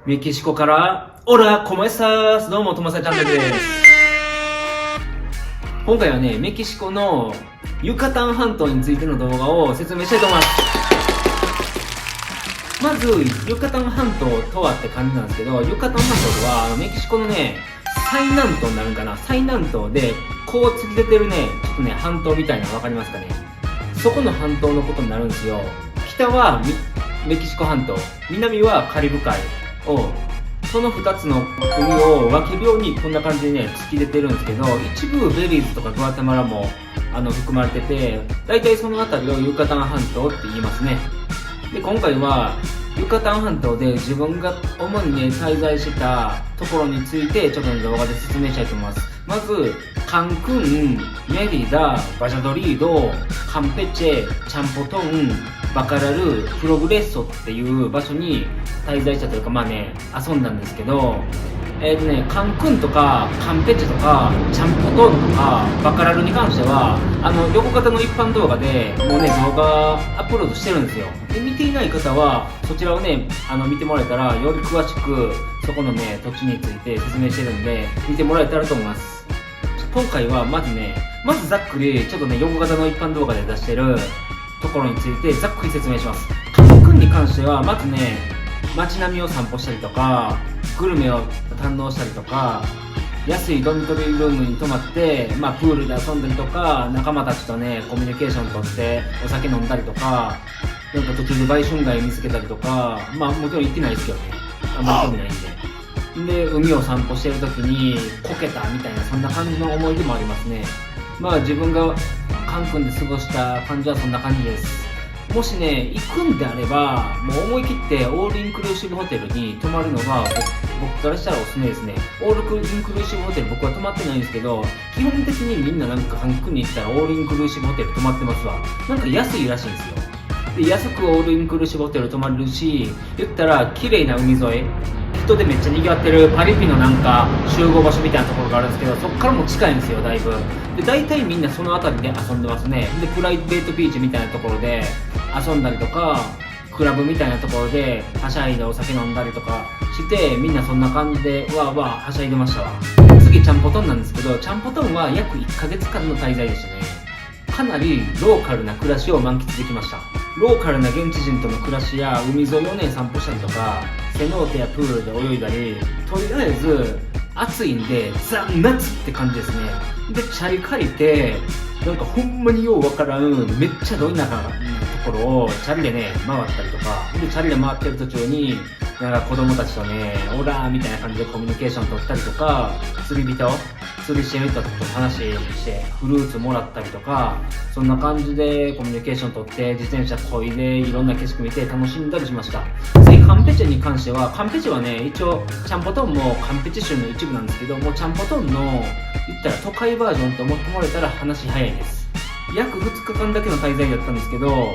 メキシコから、オラ、コモエスタースどうも、ともさチャンネルです。今回はね、メキシコのユカタン半島についての動画を説明したいと思います。まず、ユカタン半島とはって感じなんですけど、ユカタン半島とは、メキシコのね、最南東になるんかな、最南東で、こう突き出てるね、ちょっとね、半島みたいなの分かりますかね。そこの半島のことになるんですよ。北はメキシコ半島、南はカリブ海を、その2つの国を分けるようにこんな感じでね、突き出てるんですけど、一部ベリーズとかグアテマラも含まれてて、大体その辺りをユカタン半島って言いますね。で、今回はユカタン半島で自分が主にね、滞在したところについてちょっと動画で説明したいと思います。まず、カンクン、メリダ、バジャドリード、カンペチェ、チャンポトン、バカラル、プログレッソっていう場所に滞在したというか、まあね、遊んだんですけど、カンクンとか、カンペチェとか、チャンポトンとか、バカラルに関しては、横型の一般動画でもうね、動画アップロードしてるんですよ。で、見ていない方は、そちらをね、見てもらえたら、より詳しく、そこのね、土地について説明してるんで、見てもらえたらと思います。今回はまずざっくり、ちょっとね、横型の一般動画で出してるところについてざっくり説明します。カンクンに関しては、まずね、街並みを散歩したりとか、グルメを堪能したりとか、安いドミトリールームに泊まって、まあ、プールで遊んだりとか、仲間たちとね、コミュニケーション取ってお酒飲んだりとか、なんか途中で売春街見つけたりとか、まあもちろん行ってないですけどね、あんまり興味ないんで。で、海を散歩してる時にこけたみたいな、そんな感じの思い出もありますね。まあ自分がカンクンで過ごした感じはそんな感じです。もしね、行くんであれば、もう思い切ってオールインクルーシブホテルに泊まるのが僕からしたらおすすめですね。オールインクルーシブホテル僕は泊まってないんですけど、基本的にみんななんかカンクンに行ったらオールインクルーシブホテル泊まってますわ。なんか安いらしいんですよ。で、安くオールインクルーシブホテル泊まれるし、言ったら綺麗な海沿い、人でめっちゃ賑わってるパリピのなんか集合場所みたいなところがあるんですけど、そこからも近いんですよ、だいぶ。で、大体みんなその辺りで遊んでますね。で、プライベートビーチみたいなところで遊んだりとか、クラブみたいなところではしゃいでお酒飲んだりとかして、みんなそんな感じでわーわーはしゃいでましたわ。次、チャンポトンなんですけど、チャンポトンは約1ヶ月間の滞在でしたね。かなりローカルな暮らしを満喫できました。ローカルな現地人との暮らしや海沿いをね、散歩したりとか、セノーテやプールで泳いだり、とりあえず暑いんでザ・夏って感じですね。で、チャリ借りて、なんかほんまにようわからんめっちゃど田舎なところをチャリでね、回ったりとか、で、チャリで回ってる途中になんか子供たちとね、オラーみたいな感じでコミュニケーション取ったりとか、釣りしてる人と話してフルーツもらったりとか、そんな感じでコミュニケーション取って自転車こいでいろんな景色見て楽しんだりしました。次、カンペチェに関しては、カンペチェはね、一応チャンポトンもカンペチェ州の一部なんですけども、チャンポトンの言ったら都会バージョンと思ってもらえたら話早いです。約2日間だけの滞在だったんですけど、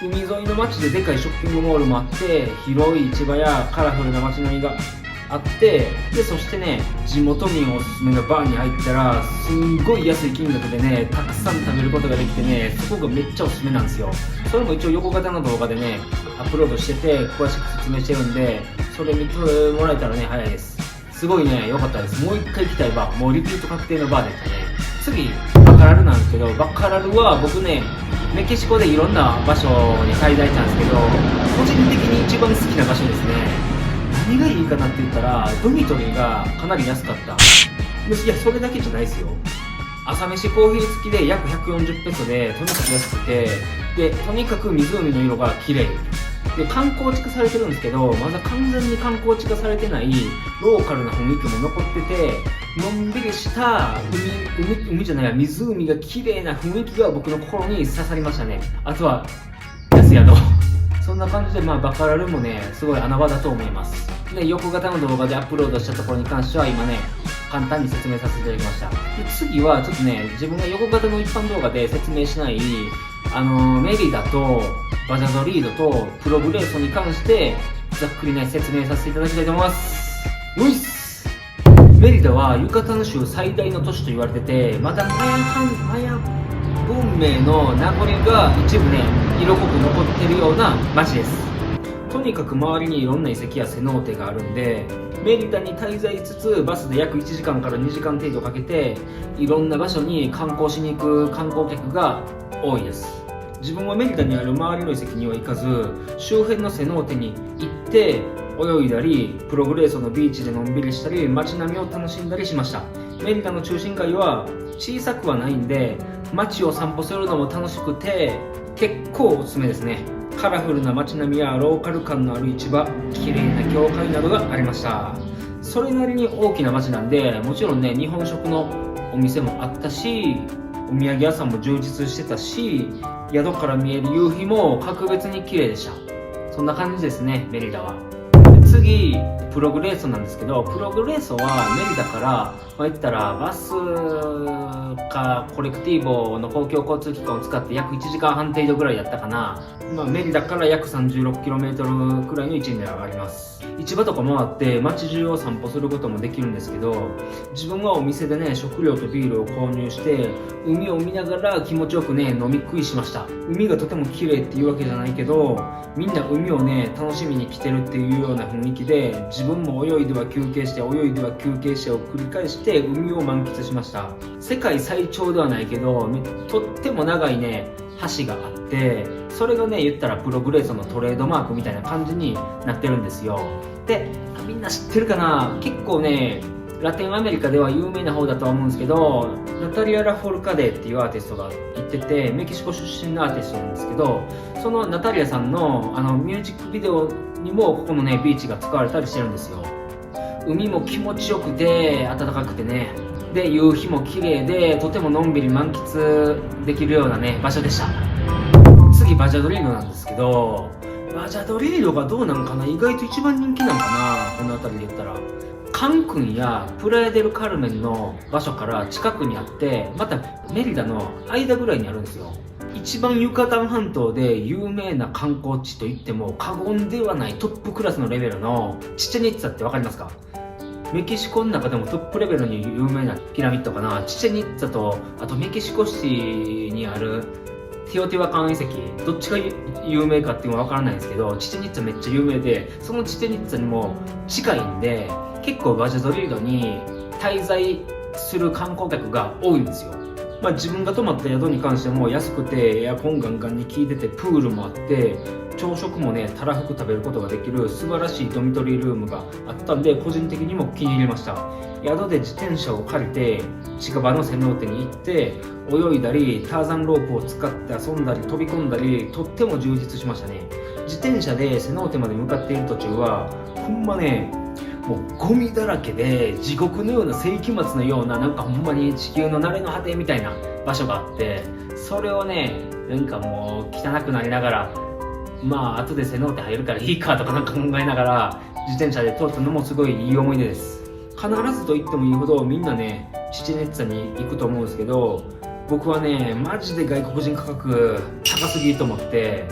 海沿いの街ででかいショッピングモールもあって、広い市場やカラフルな街並みがあって、で、そしてね、地元民おすすめのバーに入ったら、すんごい安い金額でね、たくさん食べることができてね、そこがめっちゃおすすめなんですよ。それも一応横型の動画でね、アップロードしてて、詳しく説明してるんで、それ見てもらえたらね、早いです。すごいね、良かったです。もう一回行きたいバー、もうリピート確定のバーでしたね。次、バカラルなんですけど、バカラルは僕ね、メキシコでいろんな場所に滞在したんですけど、個人的に一番好きな場所ですね。何がいいかなって言ったら、ドミトリーがかなり安かった。いや、それだけじゃないですよ。朝飯コーヒー付きで約140ペソで、とにかく安くて、で、とにかく湖の色が綺麗。で、観光地化されてるんですけど、まだ完全に観光地化されてないローカルな雰囲気も残ってて、のんびりした海じゃないや、湖が綺麗な雰囲気が僕の心に刺さりましたね。あとは、安宿。そんな感じで、まあ、バカラルもね、すごい穴場だと思います。で、横型の動画でアップロードしたところに関しては、今ね、簡単に説明させていただきました。で、次は、ちょっとね、自分が横型の一般動画で説明しない、メリダと、バジャドリードと、プログレーソに関して、ざっくりね、説明させていただきたいと思います。ういっす。メリダは、ユカタン州最大の都市と言われてて、まだマヤ文明の名残が一部ね、色濃く残ってるような街です。とにかく周りにいろんな遺跡やセノーテがあるんで、メリダに滞在しつつバスで約1時間から2時間程度かけていろんな場所に観光しに行く観光客が多いです。自分はメリダにある周りの遺跡には行かず、周辺のセノーテに行って泳いだり、プログレーソのビーチでのんびりしたり、街並みを楽しんだりしました。メリダの中心街は小さくはないんで、街を散歩するのも楽しくて結構おすすめですね。カラフルな街並みやローカル感のある市場、綺麗な教会などがありました。それなりに大きな街なんで、もちろんね、日本食のお店もあったし、お土産屋さんも充実してたし、宿から見える夕日も格別に綺麗でした。そんな感じですね、メリダは。次、プログレーソなんですけど、プログレーソはメリダから、言ったらバスかコレクティーボの公共交通機関を使って約1時間半程度ぐらいやったかな。メリダから約 36km くらいの位置にあります。市場とか回って街中を散歩することもできるんですけど、自分はお店でね、食料とビールを購入して海を見ながら気持ちよくね、飲み食いしました。海がとても綺麗っていうわけじゃないけど、みんな海をね、楽しみに来てるっていうような雰囲気で、自分も泳いでは休憩して泳いでは休憩してを繰り返して海を満喫しました。世界最長ではないけど、とっても長いね、橋があって、それがね、言ったらプログレーソのトレードマークみたいな感じになってるんですよ。で、みんな知ってるかな。結構ね、ラテンアメリカでは有名な方だとは思うんですけど、ナタリア・ラフォルカデっていうアーティストがいてて、メキシコ出身のアーティストなんですけど、そのナタリアさんのミュージックビデオにもここのね、ビーチが使われたりしてるんですよ。海も気持ちよくて暖かくてね、で夕日も綺麗で、とてものんびり満喫できるようなね、場所でした。次、バジャドリードなんですけど、バジャドリードがどうなのかな、意外と一番人気なのかな、この辺りで言ったら。カンクンやプラヤデルカルメンの場所から近くにあって、またメリダの間ぐらいにあるんですよ。一番ユカタン半島で有名な観光地といっても過言ではないトップクラスのレベルのチチェニッツァって分かりますか？メキシコの中でもトップレベルに有名なピラミッドかな。チチェニッツァと、あとメキシコシティにあるティオティワカン遺跡、どっちが有名かっていうのは分からないんですけど、チチェニッツァめっちゃ有名で、そのチチェニッツァにも近いんで、結構バジャドリードに滞在する観光客が多いんですよ。自分が泊まった宿に関しても安くてエアコンガンガンに効いてて、プールもあって朝食もね、たらふく食べることができる素晴らしいドミトリールームがあったんで、個人的にも気に入りました。宿で自転車を借りて近場のセノーテに行って泳いだり、ターザンロープを使って遊んだり飛び込んだり、とっても充実しましたね。自転車でセノーテまで向かっている途中はほんまね、もうゴミだらけで地獄のような世紀末のような、なんかほんまに地球の慣れの果てみたいな場所があって、それをね、なんかもう汚くなりながら、後でセノーテ入るからいいかとかなんか考えながら自転車で通ったのもすごいいい思い出です。必ずと言ってもいいほどみんなね、チチェネッツァに行くと思うんですけど、僕はね、マジで外国人価格高すぎと思って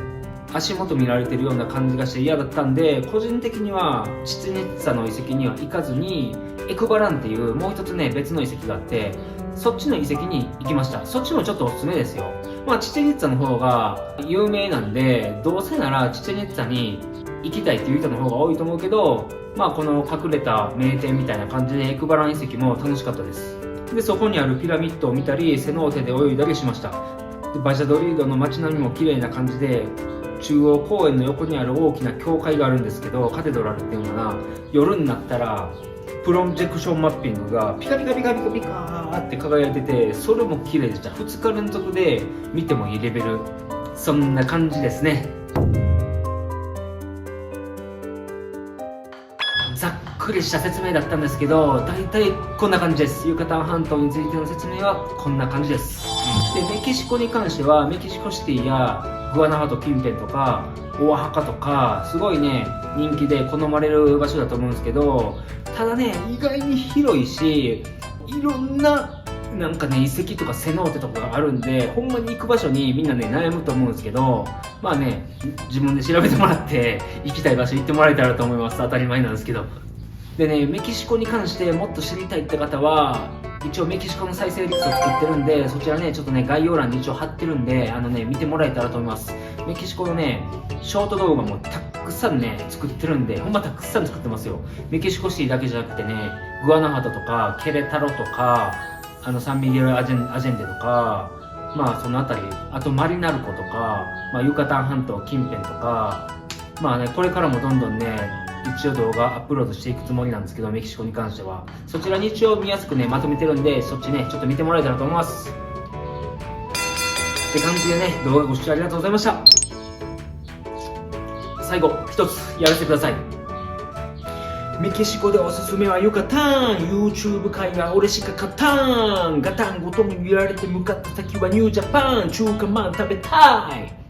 足元見られてるような感じがして嫌だったんで、個人的にはチチェネッツァの遺跡には行かずに、エクバランっていうもう一つね、別の遺跡があって、そっちの遺跡に行きました。そっちもちょっとおすすめですよ。チチェネッツァの方が有名なんで、どうせならチチェネッツァに行きたいっていう人の方が多いと思うけど、この隠れた名店みたいな感じでエクバラン遺跡も楽しかったです。で、そこにあるピラミッドを見たり、セノーテで泳いだりしました。で、バジャドリードの街並みも綺麗な感じで、中央公園の横にある大きな教会があるんですけど、カテドラルっていうのかな、夜になったらプロジェクションマッピングがピカピカピカピカピカーって輝いてて、それも綺麗でした。2日連続で見てもいいレベル、そんな感じですね。ざっくりした説明だったんですけど、大体こんな感じです。ユカタン半島についての説明はこんな感じです。で、メキシコに関してはメキシコシティやグアナハト近辺とかオアハカとかすごいね、人気で好まれる場所だと思うんですけど、ただね、意外に広いし、いろんななんかね、遺跡とかセノーテとかがあるんで、ほんまに行く場所にみんなね、悩むと思うんですけど、自分で調べてもらって行きたい場所行ってもらえたらと思います。当たり前なんですけど。でね、メキシコに関してもっと知りたいって方は、一応メキシコの再生リストを作ってるんで、そちらね、ちょっとね、概要欄に一応貼ってるんで、見てもらえたらと思います。メキシコのね、ショート動画もたたくさんね作ってるんで、ほんまたくさん作ってますよ。メキシコシティだけじゃなくてね、グアナハタとかケレタロとかサンミゲル・アジェンデとか、まあそのあたり、あとマリナルコとか、まあ、ユカタン半島近辺とか、まあね、これからもどんどんね一応動画アップロードしていくつもりなんですけど、メキシコに関してはそちらに一応見やすくねまとめてるんで、そっちねちょっと見てもらえたらと思います。って感じでね、動画ご視聴ありがとうございました。最後一つやらせてください。メキシコでおすすめはユカタン。 YouTube 界は俺しか勝たん。ガタンごとに見られて向かった先はニュージャパン。中華まん食べたい。